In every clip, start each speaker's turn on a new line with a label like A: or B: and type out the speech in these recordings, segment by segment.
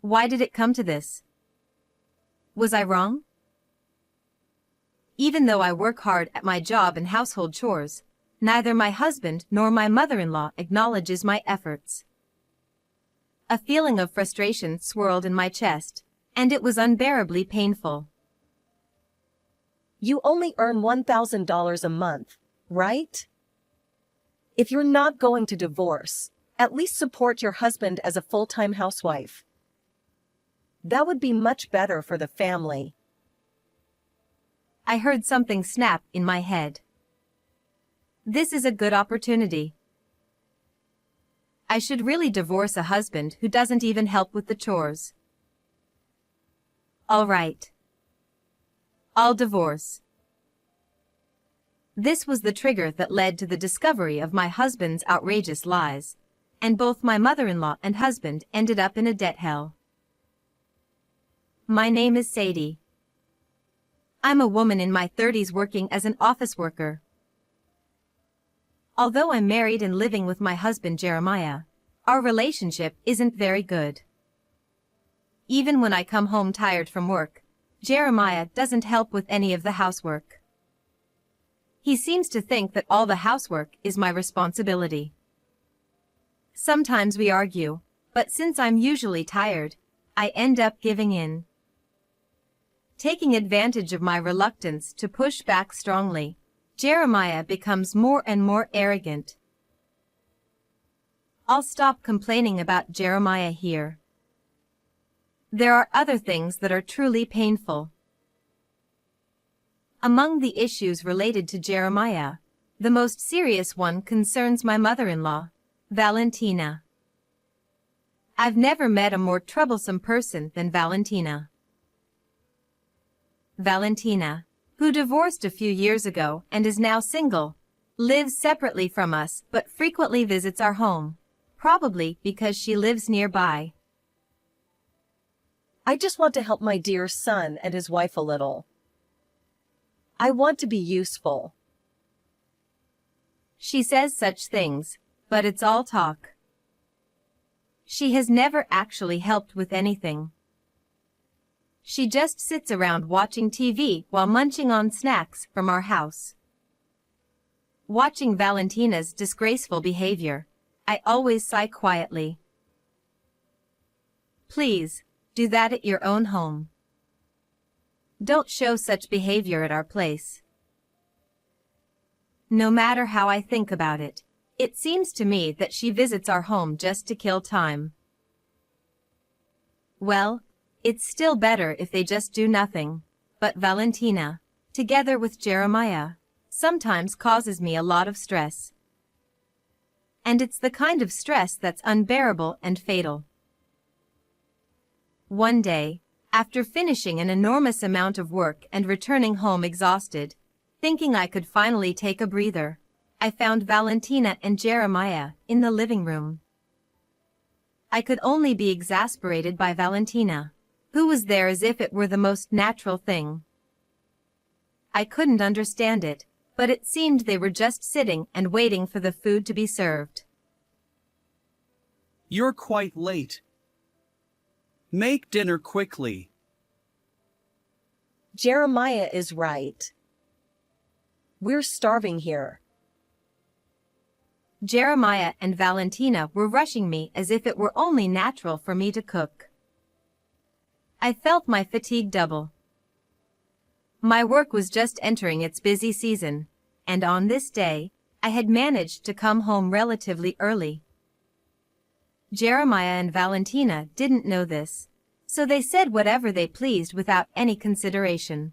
A: Why did it come to this? Was I wrong? Even though I work hard at my job and household chores, neither my husband nor my mother-in-law acknowledges my efforts. A feeling of frustration swirled in my chest, and it was unbearably painful.
B: You only earn $1,000 a month, right? If you're not going to divorce, at least support your husband as a full-time housewife. That would be much better for the family.
A: I heard something snap in my head. This is a good opportunity. I should really divorce a husband who doesn't even help with the chores. All right. I'll divorce. This was the trigger that led to the discovery of my husband's outrageous lies, and both my mother-in-law and husband ended up in a debt hell. My name is Sadie. I'm a woman in my 30s working as an office worker. Although I'm married and living with my husband Jeremiah, our relationship isn't very good. Even when I come home tired from work, Jeremiah doesn't help with any of the housework. He seems to think that all the housework is my responsibility. Sometimes we argue, but since I'm usually tired, I end up giving in. Taking advantage of my reluctance to push back strongly, Jeremiah becomes more and more arrogant. I'll stop complaining about Jeremiah here. There are other things that are truly painful. Among the issues related to Jeremiah, the most serious one concerns my mother-in-law, Valentina. I've never met a more troublesome person than Valentina. Valentina, who divorced a few years ago and is now single, lives separately from us but frequently visits our home, probably because she lives nearby.
B: I just want to help my dear son and his wife a little. I want to be useful.
A: She says such things, but it's all talk. She has never actually helped with anything. She just sits around watching TV while munching on snacks from our house. Watching Valentina's disgraceful behavior, I always sigh quietly. Please, do that at your own home. Don't show such behavior at our place. No matter how I think about it, it seems to me that she visits our home just to kill time. Well, it's still better if they just do nothing, but Valentina, together with Jeremiah, sometimes causes me a lot of stress. And it's the kind of stress that's unbearable and fatal. One day, after finishing an enormous amount of work and returning home exhausted, thinking I could finally take a breather, I found Valentina and Jeremiah in the living room. I could only be exasperated by Valentina, who was there as if it were the most natural thing. I couldn't understand it, but it seemed they were just sitting and waiting for the food to be served.
C: You're quite late. Make dinner quickly.
B: Jeremiah is right. We're starving here.
A: Jeremiah and Valentina were rushing me as if it were only natural for me to cook. I felt my fatigue double. My work was just entering its busy season, and on this day, I had managed to come home relatively early. Jeremiah and Valentina didn't know this, so they said whatever they pleased without any consideration.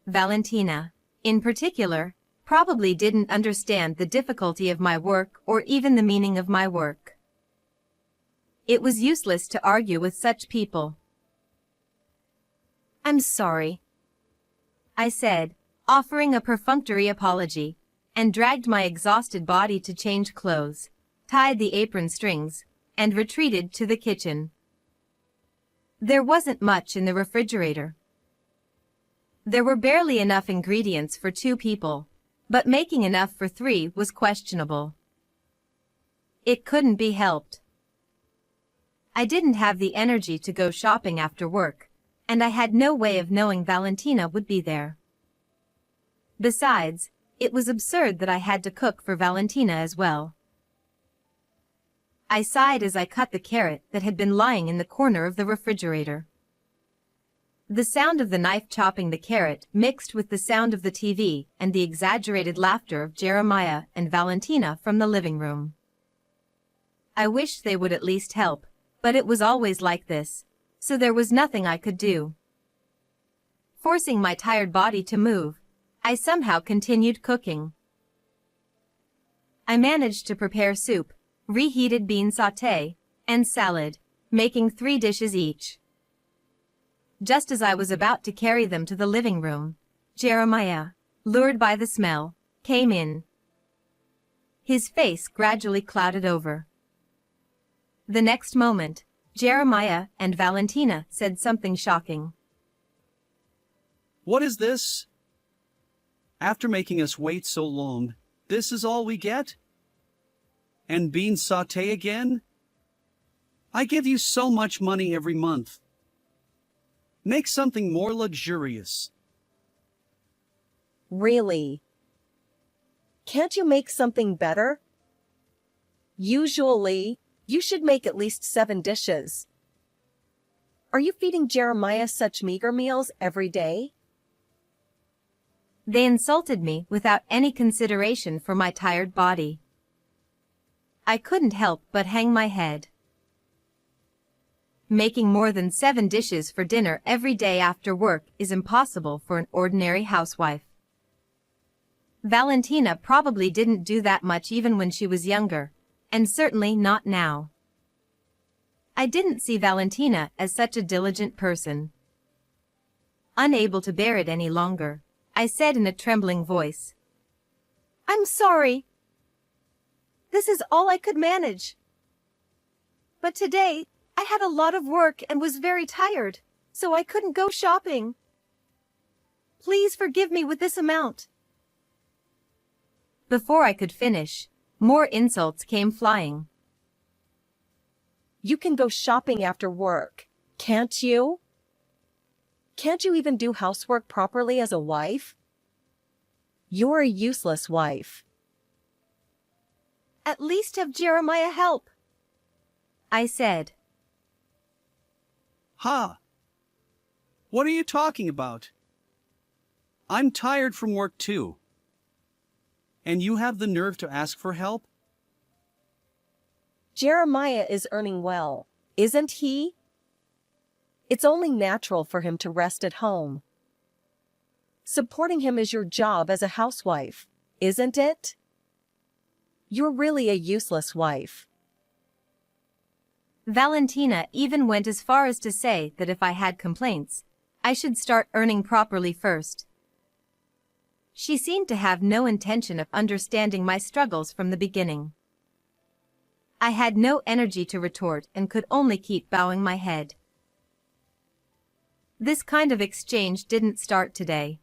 A: Valentina, in particular, probably didn't understand the difficulty of my work or even the meaning of my work. It was useless to argue with such people. I'm sorry, I said, offering a perfunctory apology, and dragged my exhausted body to change clothes, tied the apron strings, and retreated to the kitchen. There wasn't much in the refrigerator. There were barely enough ingredients for 2 people, but making enough for 3 was questionable. It couldn't be helped. I didn't have the energy to go shopping after work, and I had no way of knowing Valentina would be there. Besides, it was absurd that I had to cook for Valentina as well. I sighed as I cut the carrot that had been lying in the corner of the refrigerator. The sound of the knife chopping the carrot mixed with the sound of the TV and the exaggerated laughter of Jeremiah and Valentina from the living room. I wished they would at least help, but it was always like this, so there was nothing I could do. Forcing my tired body to move, I somehow continued cooking. I managed to prepare soup, reheated bean sauté, and salad, making 3 dishes each. Just as I was about to carry them to the living room, Jeremiah, lured by the smell, came in. His face gradually clouded over. The next moment, Jeremiah and Valentina said something shocking.
C: What is this? After making us wait so long, this is all we get? And bean sauté again? I give you so much money every month. Make something more luxurious.
B: Really? Can't you make something better? Usually, you should make at least 7 dishes. Are you feeding Jeremiah such meager meals every day?
A: They insulted me without any consideration for my tired body. I couldn't help but hang my head. Making more than 7 dishes for dinner every day after work is impossible for an ordinary housewife. Valentina probably didn't do that much even when she was younger, and certainly not now. I didn't see Valentina as such a diligent person. Unable to bear it any longer, I said in a trembling voice, "I'm sorry. This is all I could manage. But today, I had a lot of work and was very tired, so I couldn't go shopping. Please forgive me with this amount." Before I could finish, more insults came flying.
B: You can go shopping after work, can't you? Can't you even do housework properly as a wife? You're a useless wife.
A: "At least have Jeremiah help," I said.
C: Ha! What are you talking about? I'm tired from work too. And you have the nerve to ask for help?
B: Jeremiah is earning well, isn't he? It's only natural for him to rest at home. Supporting him is your job as a housewife, isn't it? You're really a useless wife.
A: Valentina even went as far as to say that if I had complaints, I should start earning properly first. She seemed to have no intention of understanding my struggles from the beginning. I had no energy to retort and could only keep bowing my head. This kind of exchange didn't start today.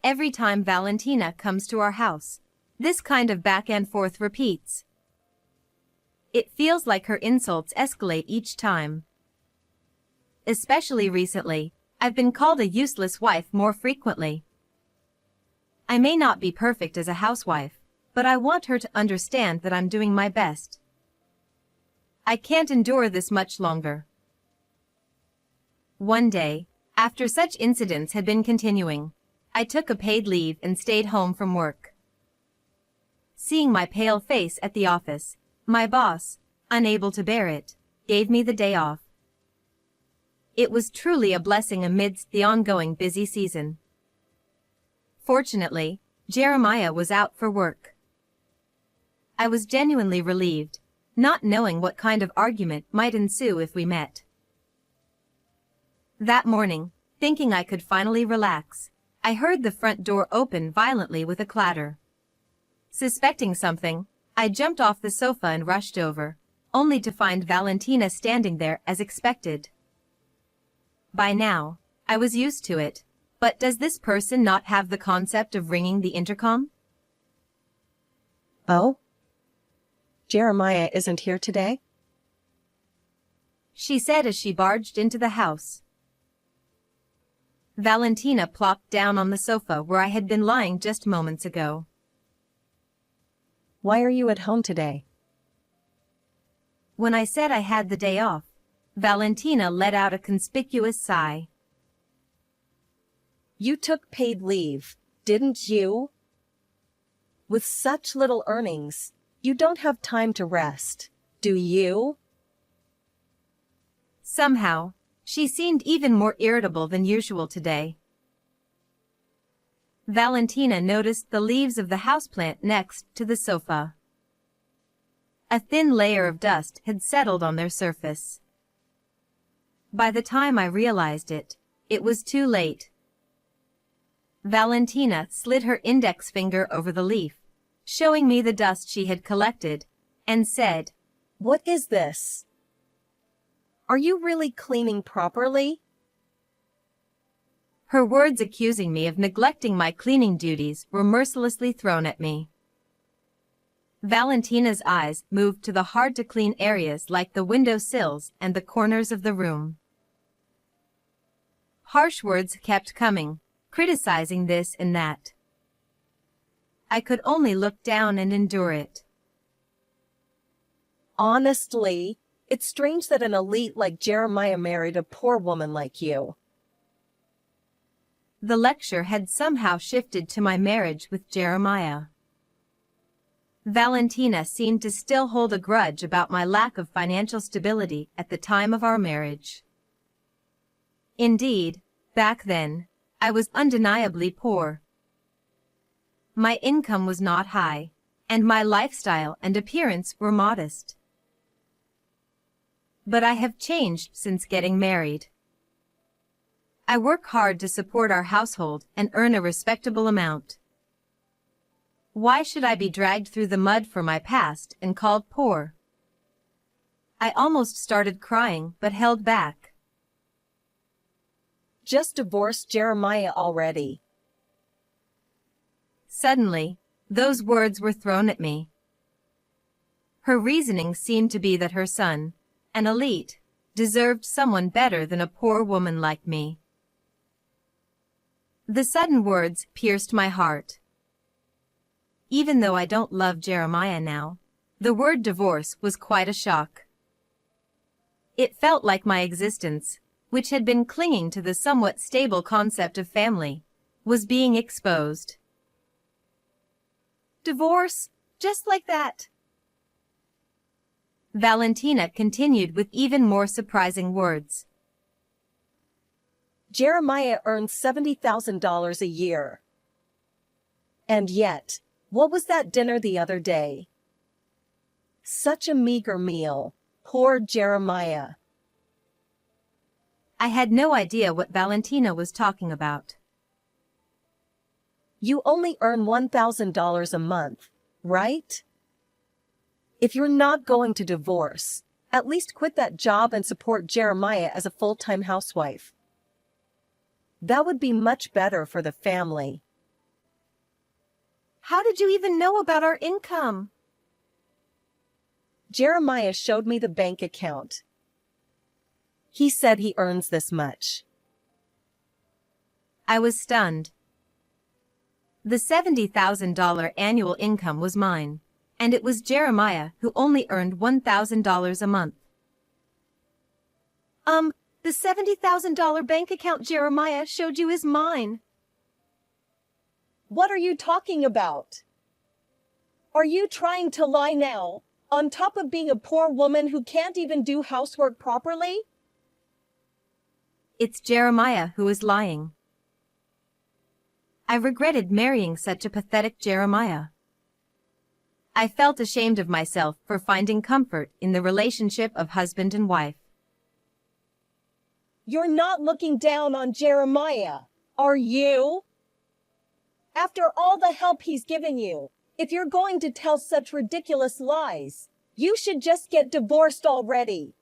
A: Every time Valentina comes to our house, this kind of back and forth repeats. It feels like her insults escalate each time. Especially recently, I've been called a useless wife more frequently. I may not be perfect as a housewife, but I want her to understand that I'm doing my best. I can't endure this much longer. One day, after such incidents had been continuing, I took a paid leave and stayed home from work. Seeing my pale face at the office, my boss, unable to bear it, gave me the day off. It was truly a blessing amidst the ongoing busy season. Fortunately, Jeremiah was out for work. I was genuinely relieved, not knowing what kind of argument might ensue if we met. That morning, thinking I could finally relax, I heard the front door open violently with a clatter. Suspecting something, I jumped off the sofa and rushed over, only to find Valentina standing there as expected. By now, I was used to it, but does this person not have the concept of ringing the intercom?
B: Oh? Jeremiah isn't here today?
A: she said as she barged into the house. Valentina plopped down on the sofa where I had been lying just moments ago.
B: Why are you at home today?
A: When I said I had the day off, Valentina let out a conspicuous sigh.
B: You took paid leave, didn't you? With such little earnings, you don't have time to rest, do you?
A: Somehow, she seemed even more irritable than usual today. Valentina noticed the leaves of the houseplant next to the sofa. A thin layer of dust had settled on their surface. By the time I realized it, it was too late. Valentina slid her index finger over the leaf, showing me the dust she had collected, and said,
B: What is this? Are you really cleaning properly?
A: Her words accusing me of neglecting my cleaning duties were mercilessly thrown at me. Valentina's eyes moved to the hard-to-clean areas like the window sills and the corners of the room. Harsh words kept coming, criticizing this and that. I could only look down and endure it.
B: Honestly, it's strange that an elite like Jeremiah married a poor woman like you.
A: The lecture had somehow shifted to my marriage with Jeremiah. Valentina seemed to still hold a grudge about my lack of financial stability at the time of our marriage. Indeed, back then, I was undeniably poor. My income was not high, and my lifestyle and appearance were modest. But I have changed since getting married. I work hard to support our household and earn a respectable amount. Why should I be dragged through the mud for my past and called poor? I almost started crying but held back.
B: Just divorce Jeremiah already.
A: Suddenly, those words were thrown at me. Her reasoning seemed to be that her son, an elite, deserved someone better than a poor woman like me. The sudden words pierced my heart. Even though I don't love Jeremiah now, the word divorce was quite a shock. It felt like my existence, which had been clinging to the somewhat stable concept of family, was being exposed. Divorce, just like that. Valentina continued with even more surprising words.
B: Jeremiah earns $70,000 a year. And yet, what was that dinner the other day? Such a meager meal. Poor Jeremiah.
A: I had no idea what Valentina was talking about.
B: You only earn $1,000 a month, right? If you're not going to divorce, at least quit that job and support Jeremiah as a full-time housewife. That would be much better for the family.
A: How did you even know about our income?
B: Jeremiah showed me the bank account. He said he earns this much.
A: I was stunned. The $70,000 annual income was mine, and it was Jeremiah who only earned $1,000 a month. The $70,000 bank account Jeremiah showed you is mine.
B: What are you talking about? Are you trying to lie now, on top of being a poor woman who can't even do housework properly?
A: It's Jeremiah who is lying. I regretted marrying such a pathetic Jeremiah. I felt ashamed of myself for finding comfort in the relationship of husband and wife.
B: You're not looking down on Jeremiah, are you? After all the help he's given you, if you're going to tell such ridiculous lies, you should just get divorced already.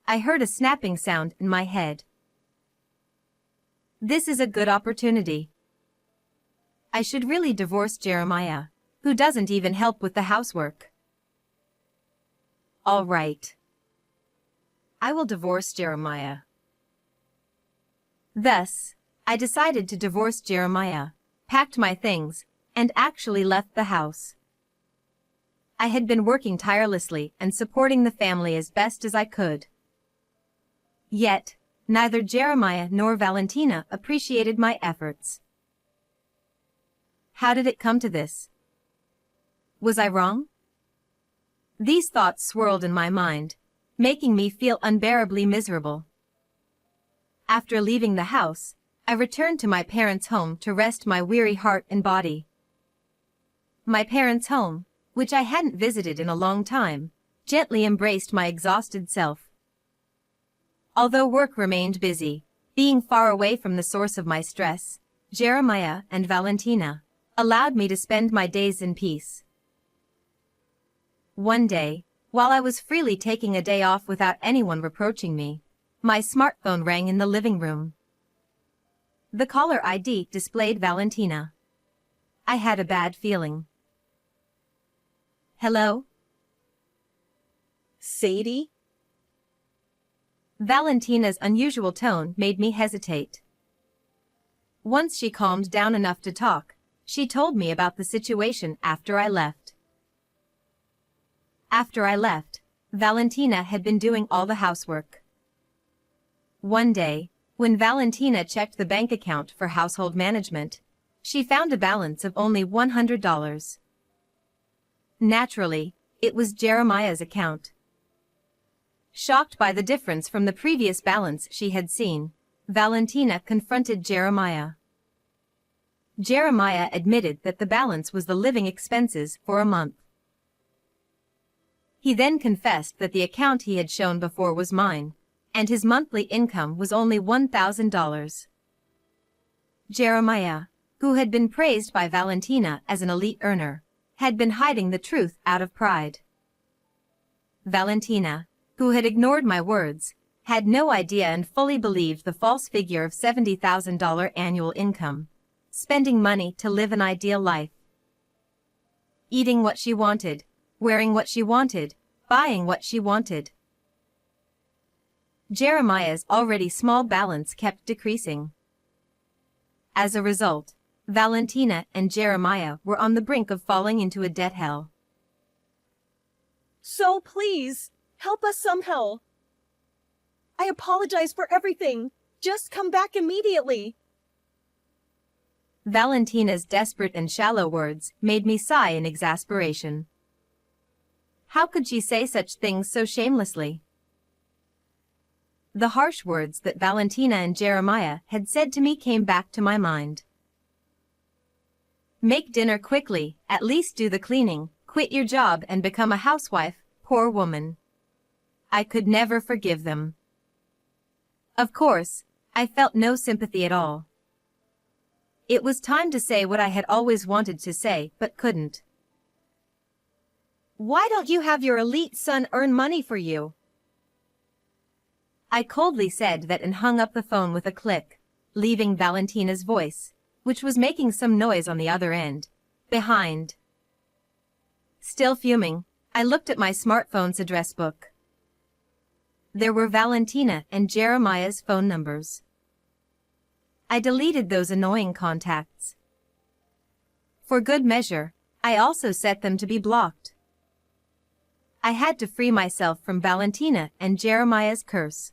A: I heard a snapping sound in my head. This is a good opportunity. I should really divorce Jeremiah, who doesn't even help with the housework. All right. I will divorce Jeremiah. Thus, I decided to divorce Jeremiah, packed my things, and actually left the house. I had been working tirelessly and supporting the family as best as I could. Yet, neither Jeremiah nor Valentina appreciated my efforts. How did it come to this? Was I wrong? These thoughts swirled in my mind, making me feel unbearably miserable. After leaving the house, I returned to my parents' home to rest my weary heart and body. My parents' home, which I hadn't visited in a long time, gently embraced my exhausted self. Although work remained busy, being far away from the source of my stress, Jeremiah and Valentina allowed me to spend my days in peace. One day, while I was freely taking a day off without anyone reproaching me, my smartphone rang in the living room. The caller ID displayed Valentina. I had a bad feeling. Hello?
B: Sadie?
A: Valentina's unusual tone made me hesitate. Once she calmed down enough to talk, she told me about the situation after I left. After I left, Valentina had been doing all the housework. One day, when Valentina checked the bank account for household management, she found a balance of only $100. Naturally, it was Jeremiah's account. Shocked by the difference from the previous balance she had seen, Valentina confronted Jeremiah. Jeremiah admitted that the balance was the living expenses for a month. He then confessed that the account he had shown before was mine, and his monthly income was only $1,000. Jeremiah, who had been praised by Valentina as an elite earner, had been hiding the truth out of pride. Valentina, who had ignored my words, had no idea and fully believed the false figure of $70,000 annual income, spending money to live an ideal life. Eating what she wanted, wearing what she wanted, buying what she wanted. Jeremiah's already small balance kept decreasing. As a result, Valentina and Jeremiah were on the brink of falling into a debt hell.
B: So please, help us somehow. I apologize for everything. Just come back immediately.
A: Valentina's desperate and shallow words made me sigh in exasperation. How could she say such things so shamelessly? The harsh words that Valentina and Jeremiah had said to me came back to my mind. Make dinner quickly, at least do the cleaning, quit your job and become a housewife, poor woman. I could never forgive them. Of course, I felt no sympathy at all. It was time to say what I had always wanted to say but couldn't. Why don't you have your elite son earn money for you? I coldly said that and hung up the phone with a click, leaving Valentina's voice, which was making some noise on the other end, behind. Still fuming, I looked at my smartphone's address book. There were Valentina and Jeremiah's phone numbers. I deleted those annoying contacts. For good measure, I also set them to be blocked. I had to free myself from Valentina and Jeremiah's curse.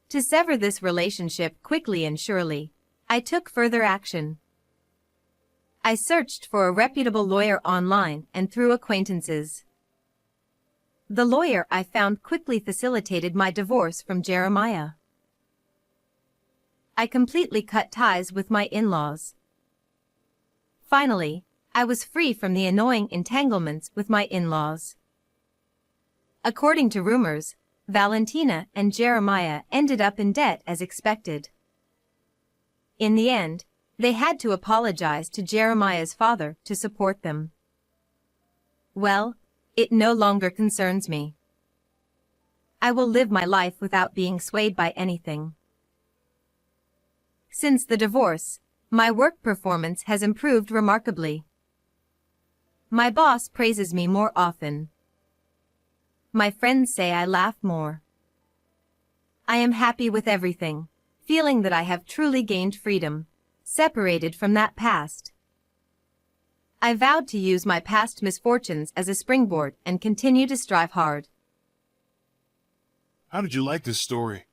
A: To sever this relationship quickly and surely, I took further action. I searched for a reputable lawyer online and through acquaintances. The lawyer I found quickly facilitated my divorce from Jeremiah. I completely cut ties with my in-laws. Finally, I was free from the annoying entanglements with my in-laws. According to rumors, Valentina and Jeremiah ended up in debt as expected. In the end, they had to apologize to Jeremiah's father to support them. Well, it no longer concerns me. I will live my life without being swayed by anything. Since the divorce, my work performance has improved remarkably. My boss praises me more often. My friends say I laugh more. I am happy with everything, feeling that I have truly gained freedom, separated from that past. I vowed to use my past misfortunes as a springboard and continue to strive hard.
D: How did you like this story?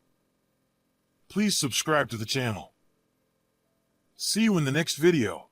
D: Please subscribe to the channel. See you in the next video.